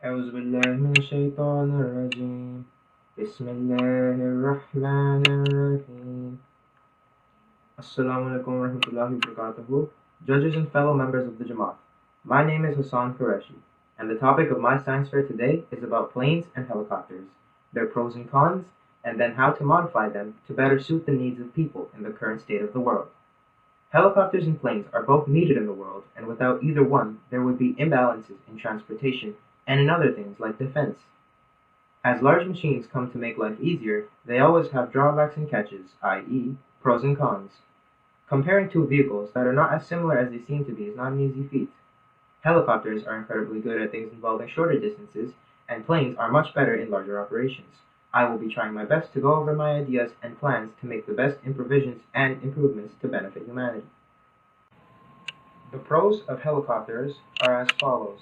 أعوذ بالله من الشيطان الرجيم بسم الله الرحمن الرحيم Assalamu alaikum wa rahmatullahi wa barakatuhu. Judges and fellow members of the Jamaat. My name is Hassan Qureshi, and the topic of my science fair today is about planes and helicopters, their pros and cons, and then how to modify them to better suit the needs of people in the current state of the world. Helicopters and planes are both needed in the world, and without either one, there would be imbalances in transportation and in other things like defense. As large machines come to make life easier, they always have drawbacks and catches, i.e., pros and cons. Comparing two vehicles that are not as similar as they seem to be is not an easy feat. Helicopters are incredibly good at things involving shorter distances, and planes are much better in larger operations. I will be trying my best to go over my ideas and plans to make the best improvisions and improvements to benefit humanity. The pros of helicopters are as follows.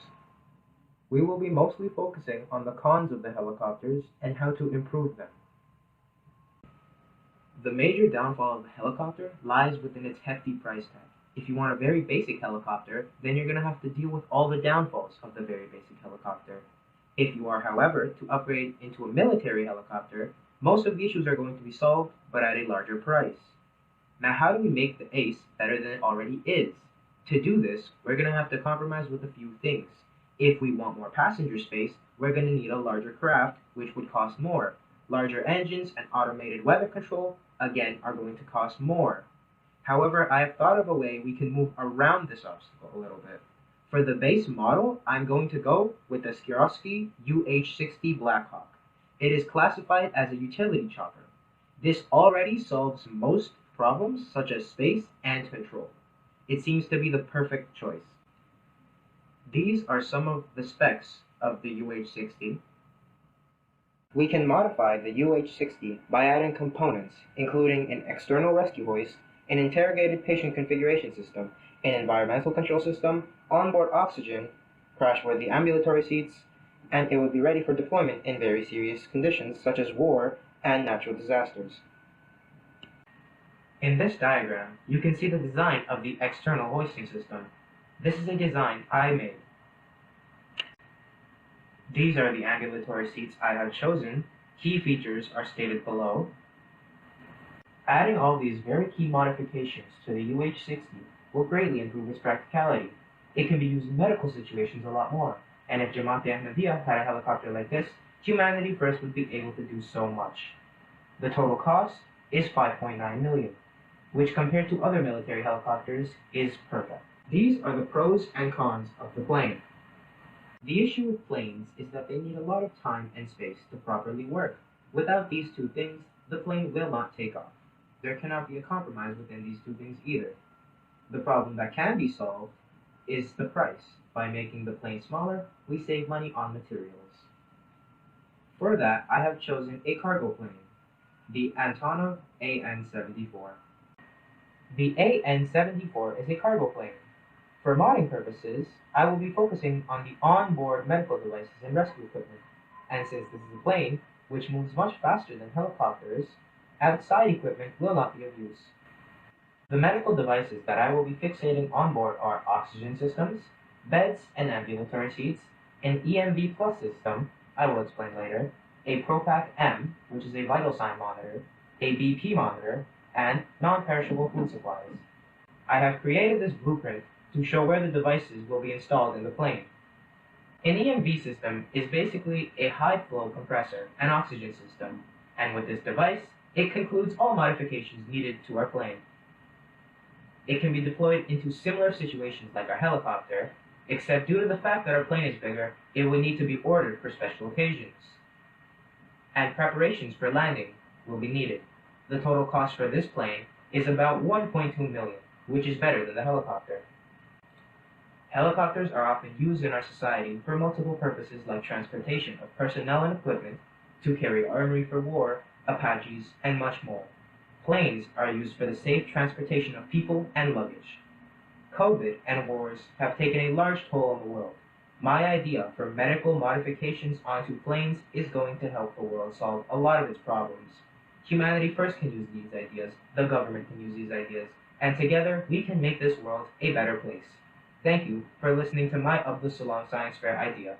We will be mostly focusing on the cons of the helicopters and how to improve them. The major downfall of a helicopter lies within its hefty price tag. If you want a very basic helicopter, then you're going to have to deal with all the downfalls of the very basic helicopter. If you are, however, to upgrade into a military helicopter, most of the issues are going to be solved, but at a larger price. Now, how do we make the ACE better than it already is? To do this, we're going to have to compromise with a few things. If we want more passenger space, we're going to need a larger craft, which would cost more. Larger engines and automated weather control, again, are going to cost more. However, I have thought of a way we can move around this obstacle a little bit. For the base model, I'm going to go with the Qureshi UH-60 Blackhawk. It is classified as a utility chopper. This already solves most problems such as space and control. It seems to be the perfect choice. These are some of the specs of the UH-60. We can modify the UH-60 by adding components, including an external rescue hoist, an interrogated patient configuration system, an environmental control system, onboard oxygen, crash-worthy ambulatory seats, and it would be ready for deployment in very serious conditions such as war and natural disasters. In this diagram, you can see the design of the external hoisting system. This is a design I made. These are the ambulatory seats I have chosen. Key features are stated below. Adding all these very key modifications to the UH-60 will greatly improve its practicality. It can be used in medical situations a lot more, and if Jamaat Ahmadiyya had a helicopter like this, humanity first would be able to do so much. The total cost is $5.9 million, which compared to other military helicopters is perfect. These are the pros and cons of the plane. The issue with planes is that they need a lot of time and space to properly work. Without these two things, the plane will not take off. There cannot be a compromise within these two things either. The problem that can be solved is the price. By making the plane smaller, we save money on materials. For that, I have chosen a cargo plane, the Antonov AN-74. The AN-74 is a cargo plane. For modding purposes, I will be focusing on the onboard medical devices and rescue equipment, and since this is a plane, which moves much faster than helicopters, outside equipment will not be of use. The medical devices that I will be fixating on board are oxygen systems, beds and ambulatory seats, an EMV Plus system, I will explain later, a Propac M, which is a vital sign monitor, a BP monitor, and non-perishable food supplies. I have created this blueprint to show where the devices will be installed in the plane. An EMV system is basically a high-flow compressor and oxygen system, and with this device, it concludes all modifications needed to our plane. It can be deployed into similar situations like our helicopter, except due to the fact that our plane is bigger, it would need to be ordered for special occasions. And preparations for landing will be needed. The total cost for this plane is about $1.2 million, which is better than the helicopter. Helicopters are often used in our society for multiple purposes like transportation of personnel and equipment, to carry armory for war, Apaches, and much more. Planes are used for the safe transportation of people and luggage. COVID and wars have taken a large toll on the world. My idea for medical modifications onto planes is going to help the world solve a lot of its problems. Humanity first can use these ideas, the government can use these ideas, and together we can make this world a better place. Thank you for listening to my Abdus Salam Science Fair idea.